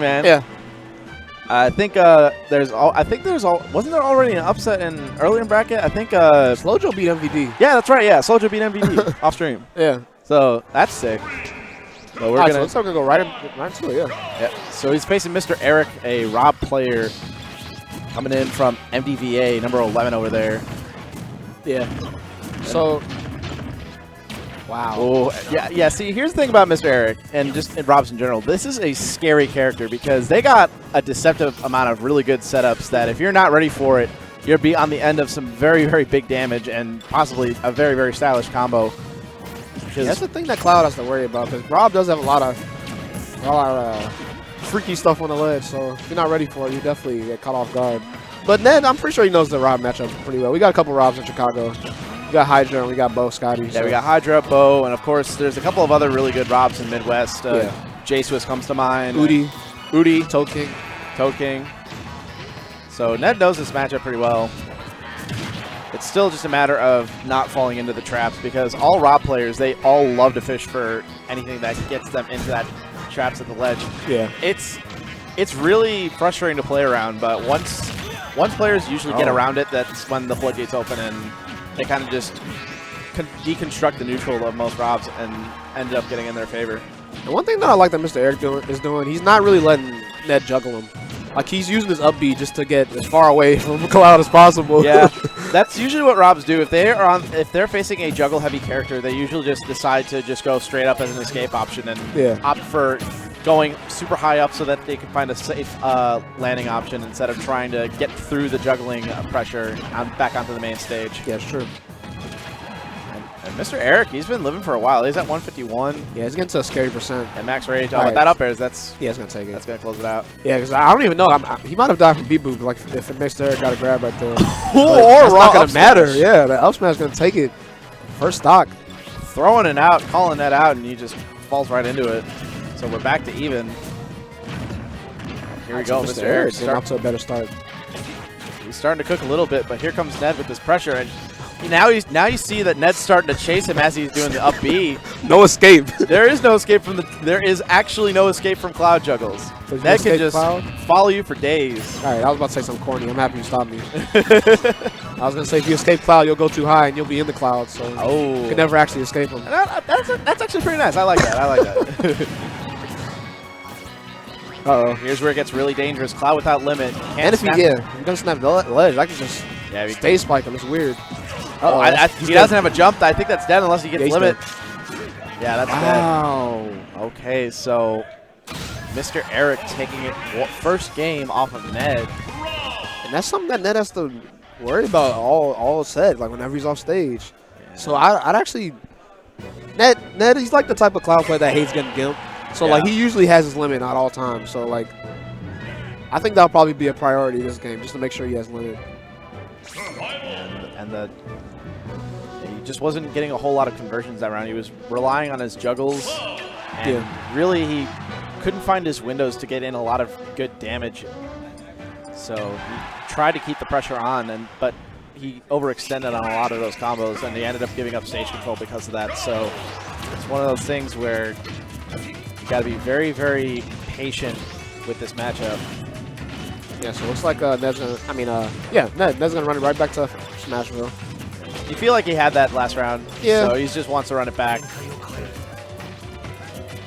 man. Yeah. I think wasn't there already an upset in earlier in bracket? I think Slojo beat MVD. Yeah, that's right. Yeah, Slojo beat MVD off stream. Yeah. So that's sick. So we're so gonna looks like we're gonna go right into it. Yeah. So he's facing Mr. Eric, a Rob player, coming in from MDVA, number 11 over there. Yeah. So. Wow. Oh, yeah. See, here's the thing about Mr. Eric and just Robs in general. This is a scary character because they got a deceptive amount of really good setups that if you're not ready for it, you'll be on the end of some very, very big damage and possibly a very, very stylish combo. That's the thing that Cloud has to worry about because Rob does have a lot of freaky stuff on the ledge. So if you're not ready for it, you definitely get caught off guard. But Ned, I'm pretty sure he knows the Rob matchup pretty well. We got a couple Robs in Chicago. We got Hydra and we got Bo Scotty. Yeah, we got Hydra, Bo, and of course there's a couple of other really good Robs in Midwest. J-Swiss comes to mind. Udi, Toe King. So Ned knows this matchup pretty well. It's still just a matter of not falling into the traps because all Rob players, they all love to fish for anything that gets them into that traps at the ledge. Yeah. It's really frustrating to play around, but once players usually get around it, that's when the floodgates open and they kind of just deconstruct the neutral of most Robs and ended up getting in their favor. And one thing that I like that Mr. Eric is doing, he's not really letting Ned juggle him. Like, he's using his up B just to get as far away from Cloud as possible. Yeah, that's usually what Robs do. If they're facing a juggle-heavy character, they usually just decide to just go straight up as an escape option and opt for going super high up so that they can find a safe landing option instead of trying to get through the juggling pressure back onto the main stage. Yeah, sure. And Mr. Eric, he's been living for a while. He's at 151. Yeah, he's getting to a scary percent. And max rage. Oh, with that up airs, that's it's gonna take it. That's gonna close it out. Yeah, because I don't even know. He might have died from B-boop. Like if Mr. Eric got a grab right there. Or that's not gonna matter. Yeah, the up smash gonna take it. First stock. Throwing it out, calling that out, and he just falls right into it. So we're back to even. Here we go, Mr. Eric. Getting off to a better start. He's starting to cook a little bit, but here comes Ned with this pressure, and now you see that Ned's starting to chase him as he's doing the up B. No escape. There is no escape from there is actually no escape from Cloud juggles. Ned can just follow you for days. All right, I was about to say something corny. I'm happy you stopped me. I was gonna say if you escape Cloud, you'll go too high and you'll be in the Cloud, so you can never actually escape him. That's actually pretty nice. I like that. Uh-oh. Here's where it gets really dangerous. Cloud without limit. And if he doesn't snap the ledge, I can just stay spike him. It's weird. He doesn't have a jump. I think that's dead unless he gets limit. Yeah, that's dead. Okay, so Mr. Eric taking it first game off of Ned. And that's something that Ned has to worry about all set, like whenever he's off stage. Yeah. So I'd actually Ned, he's like the type of Cloud player that hates getting gimped. So like he usually has his limit at all times. So like I think that'll probably be a priority this game, just to make sure he has limit. And he just wasn't getting a whole lot of conversions that round. He was relying on his juggles, and really he couldn't find his windows to get in a lot of good damage. So he tried to keep the pressure on, but he overextended on a lot of those combos, and he ended up giving up stage control because of that. So it's one of those things where you got to be very, very patient with this matchup. Yeah, so it looks like Ned's gonna, Ned's gonna run it right back to Smashville. You feel like he had that last round, so he just wants to run it back.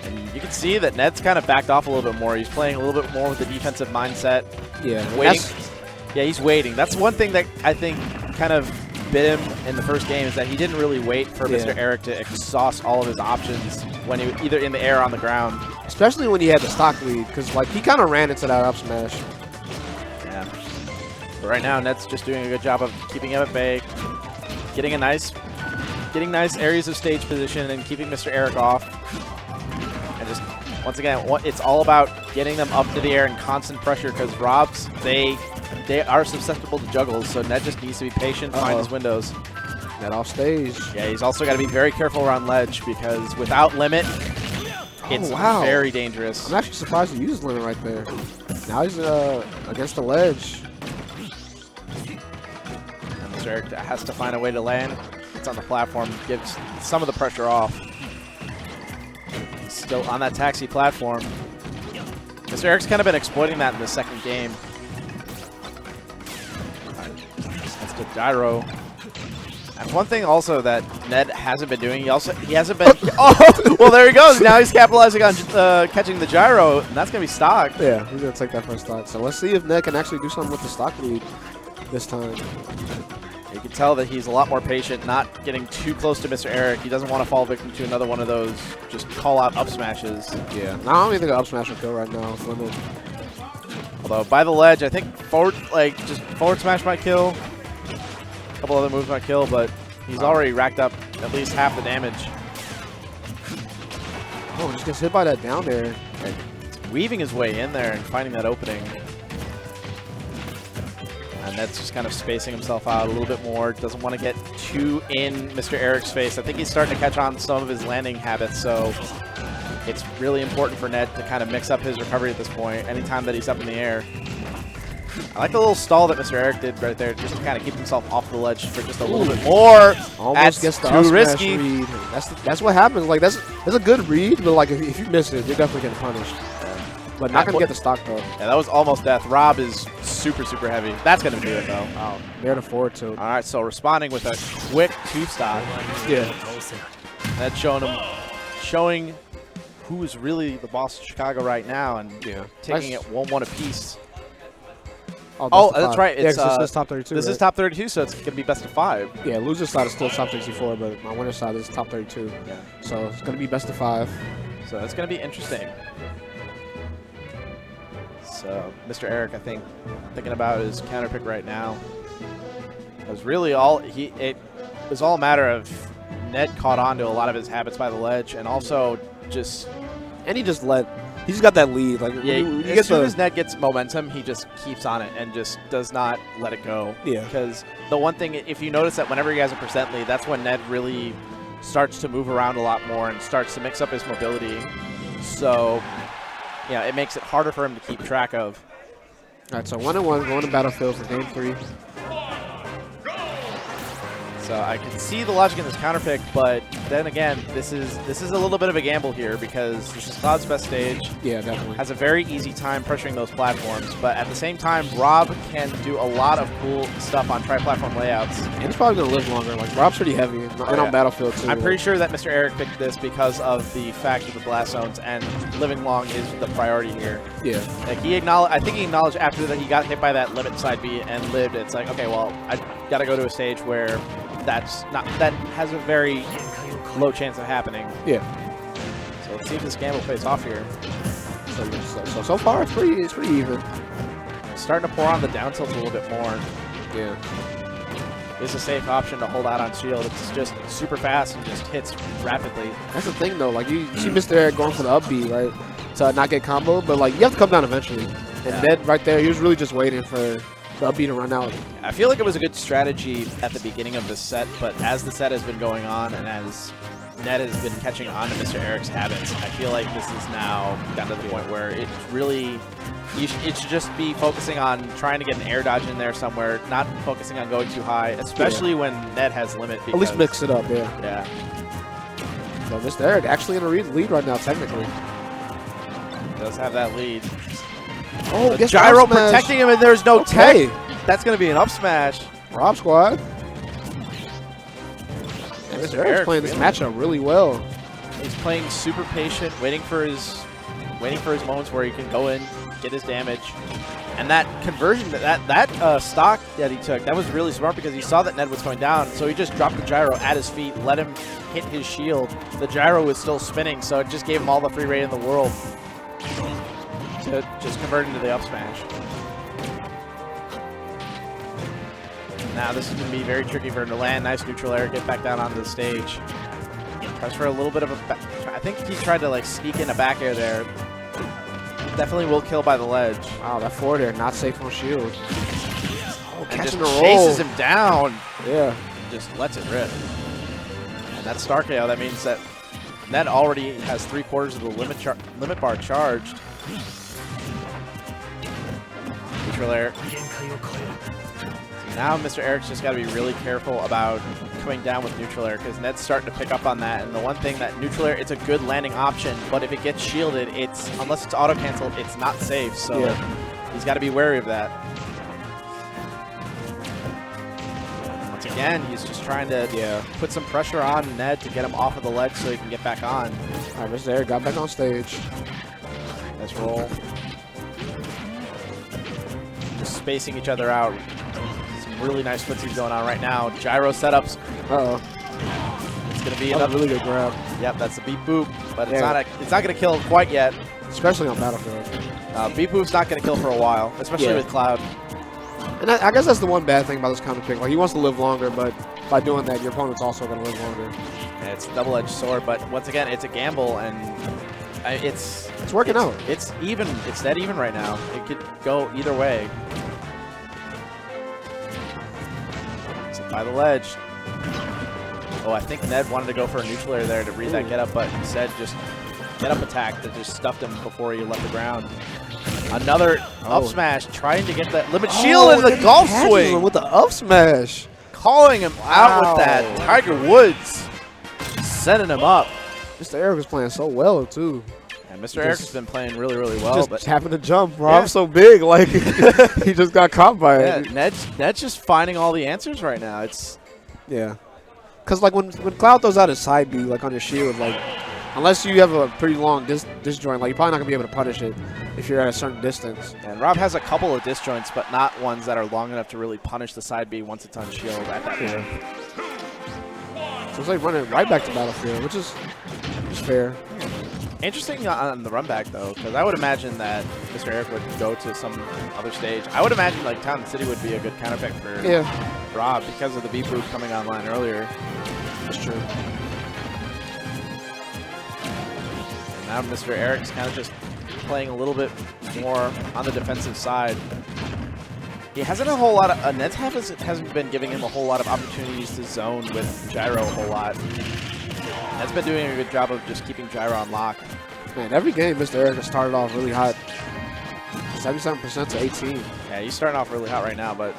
And you can see that Ned's kind of backed off a little bit more. He's playing a little bit more with the defensive mindset. Yeah, waiting. Yeah, he's waiting. That's one thing that I think kind of bit him in the first game is that he didn't really wait for Mr. Eric to exhaust all of his options when he was either in the air or on the ground. Especially when he had the stock lead, because like he kind of ran into that up smash. Yeah. But right now, Ned's just doing a good job of keeping him at bay, getting nice areas of stage position and keeping Mr. Eric off. And just, once again, it's all about getting them up to the air in constant pressure because Robs, they are susceptible to juggles, so Ned just needs to be patient, find his windows. Ned off stage. Yeah, he's also got to be very careful around ledge because without limit, it's very dangerous. I'm actually surprised he uses limit right there. Now he's against the ledge. And Mr. Eric has to find a way to land. It's on the platform, gives some of the pressure off. He's still on that taxi platform. Mr. Mr. Eric's kind of been exploiting that in the second game. That's the gyro. And one thing also that Ned hasn't been doing, he hasn't been. Oh, well, there he goes. Now he's capitalizing on catching the gyro, and that's gonna be stock. Yeah, he's gonna take that first stock. So let's see if Ned can actually do something with the stock lead this time. You can tell that he's a lot more patient, not getting too close to Mr. Eric. He doesn't want to fall victim to another one of those just call-out up smashes. Yeah, no, I don't even think an up smash will kill right now. Although by the ledge, I think just forward smash might kill. A couple other moves might kill, but he's already racked up at least half the damage. Oh, just gets hit by that down there. And he's weaving his way in there and finding that opening. And that's just kind of spacing himself out a little bit more. Doesn't want to get too in Mr. Eric's face. I think he's starting to catch on some of his landing habits, so it's really important for Ned to kind of mix up his recovery at this point, anytime that he's up in the air. I like the little stall that Mr. Eric did right there, just to kind of keep himself off the ledge for just a little bit more. Almost gets the too risky. Read. That's what happens. Like that's a good read, but like if you miss it, you're definitely getting punished. But not gonna get the stock though. Yeah, that was almost death. Rob is super heavy. That's gonna do it though. Wow, there to forward tilt. All right, so responding with a quick 2-stock. Yeah, that's showing who is really the boss of Chicago right now, and taking it 1-1 apiece. Oh, that's right. It's this is top 32. This is top 32, so it's gonna be best of 5. Yeah, loser's side is still top 64, but my winner's side is top 32. Yeah. So it's gonna be best of 5. So that's gonna be interesting. So Mr. Eric, I think, thinking about his counter pick right now. It was really it was all a matter of Ned caught on to a lot of his habits by the ledge, and also just he's got that lead. Like as soon as Ned gets momentum, he just keeps on it and just does not let it go. Yeah. Because the one thing, if you notice that whenever he has a percent lead, that's when Ned really starts to move around a lot more and starts to mix up his mobility. So, yeah, it makes it harder for him to keep track of. All right, so 1-1 going to Battlefield for game 3. So I can see the logic in this counter pick, but then again, this is a little bit of a gamble here because this is Cloud's best stage. Yeah, definitely. Has a very easy time pressuring those platforms, but at the same time, Rob can do a lot of cool stuff on tri-platform layouts. And he's probably going to live longer. Like, Rob's pretty heavy, and on Battlefield, too. I'm pretty sure that Mr. Eric picked this because of the fact of the blast zones, and living long is the priority here. Yeah. Like, I think he acknowledged after that he got hit by that limit side B and lived. It's like, okay, well, I got to go to a stage where that has a very low chance of happening. Yeah. So let's see if this gamble pays off here. So far it's pretty even. Starting to pour on the down tilt a little bit more. Yeah. It's a safe option to hold out on shield. It's just super fast and just hits rapidly. That's the thing though. Like you see Mr. Eric going for the up B, right? To not get comboed, but like you have to come down eventually. And Ned right there, he was really just waiting for the up B to run out. I feel like it was a good strategy at the beginning of this set, but as the set has been going on and as Ned has been catching on to Mr. Eric's habits, I feel like this is now down to the point where it's really, it should just be focusing on trying to get an air dodge in there somewhere, not focusing on going too high, especially when Ned has limit. At least mix it up, yeah. Yeah. So Mr. Eric actually in a lead right now, technically. Does have that lead. Oh, the gyro protecting him, and there's no tech. That's going to be an up smash. Rob squad. And Mr. Eric's playing this matchup really well. He's playing super patient, waiting for his moments where he can go in, get his damage. And that conversion, that stock that he took, that was really smart because he saw that Ned was going down, so he just dropped the gyro at his feet, let him hit his shield. The gyro was still spinning, so it just gave him all the free reign in the world to just convert into the up smash. Now this is going to be very tricky for him to land. Nice neutral air, get back down onto the stage. Tries for a little bit of a I think he tried to like sneak in a back air there. Definitely will kill by the ledge. Wow, that forward air not safe on shield. Oh, catching the roll. Chases him down. Yeah. Just lets it rip. And that's star KO. That means that Ned already has 3/4 of the limit bar charged. Neutral air. Now Mr. Eric's just got to be really careful about coming down with neutral air because Ned's starting to pick up on that. And the one thing that neutral air, it's a good landing option, but if it gets shielded, unless it's auto canceled, it's not safe. So he's got to be wary of that. Once again, he's just trying to put some pressure on Ned to get him off of the ledge so he can get back on. All right, Mr. Eric got back on stage. Nice roll. Just spacing each other out. Really nice footsies going on right now. Gyro setups. It's going to be another really good grab. Yep, that's a beat boop, but it's not going to kill quite yet. Especially on Battlefield. Beat boop's not going to kill for a while, especially with Cloud. And I guess that's the one bad thing about this counter pick. Like, he wants to live longer, but by doing that, your opponent's also going to live longer. And it's a double-edged sword, but once again, it's a gamble, and it's working out. It's even. It's dead even right now. It could go either way. By the ledge. Oh, I think Ned wanted to go for a neutral air there to read that get up, but instead just get up attack that just stuffed him before he left the ground. Another up smash, trying to get that limit shield in the golf swing with the up smash, calling him out with that. Tiger Woods sending him up. Mr. Eric was playing so well too. And Mr. Eric's been playing really, really well. Just having to jump, bro. I'm so big, like he just got caught by it. Ned's just finding all the answers right now. Because like when Cloud throws out his side B, like on your shield, like unless you have a pretty long disjoint, like you're probably not gonna be able to punish it if you're at a certain distance. And Rob has a couple of disjoints, but not ones that are long enough to really punish the side B once it's on shield at that point. So it's like running right back to Battlefield, which is fair. Interesting on the run back, though, because I would imagine that Mr. Eric would go to some other stage. I would imagine like Town City would be a good counter pick for Rob because of the beat boop coming online earlier. That's true. And now Mr. Eric's kind of just playing a little bit more on the defensive side. He hasn't a whole lot of Ned's hasn't been giving him a whole lot of opportunities to zone with Gyro a whole lot. Ned's been doing a good job of just keeping Gyro on lock. Man, every game Mr. Eric has started off really hot. 77% to 18. Yeah, he's starting off really hot right now, but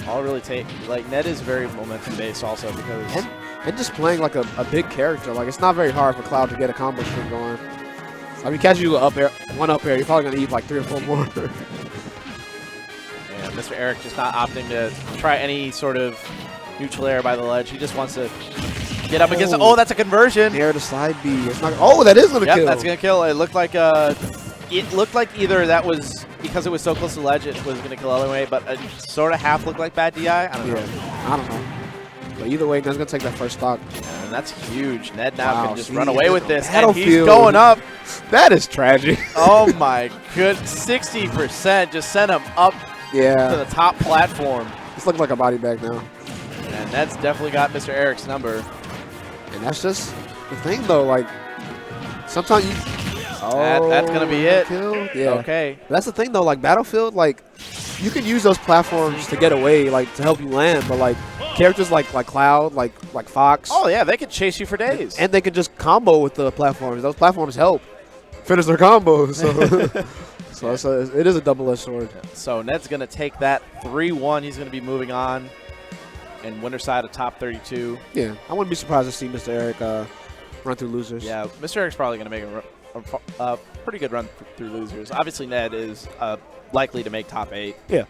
all really take like Ned is very momentum based also because and just playing like a big character. Like it's not very hard for Cloud to get a combo string going. I mean, catch you one up air, you're probably gonna eat like 3 or 4 more. Yeah, Mr. Eric just not opting to try any sort of neutral air by the ledge. He just wants to get up against it. Oh, that's a conversion. Air to side B. It's not. Oh, that is gonna kill. Yep, that's gonna kill. It looked like either that was because it was so close to the ledge, it was gonna kill anyway, but it sort of half looked like bad DI. I don't know. I don't know. But either way, Ned's gonna take that first stock. And that's huge. Ned now can just run away with this, and Battlefield. he's going up. That is tragic. Oh my good, 60% just sent him up to the top platform. It's looking like a body bag now. And Ned's definitely got Mr. Eric's number. And that's just the thing, though. Like, sometimes you... that's going to be it. Kill? Yeah. Okay. But that's the thing, though. Like, Battlefield, like, you can use those platforms to get away, like, to help you land. But, like, characters like Cloud, like Fox... Oh, yeah. They can chase you for days. And they can just combo with the platforms. Those platforms help finish their combos. So, it is a double-edged sword. So, Ned's going to take that 3-1. He's going to be moving on. And winner side of top 32. Yeah, I wouldn't be surprised to see Mr. Eric run through losers. Yeah, Mr. Eric's probably going to make a pretty good run through losers. Obviously, Ned is likely to make top 8. Yeah.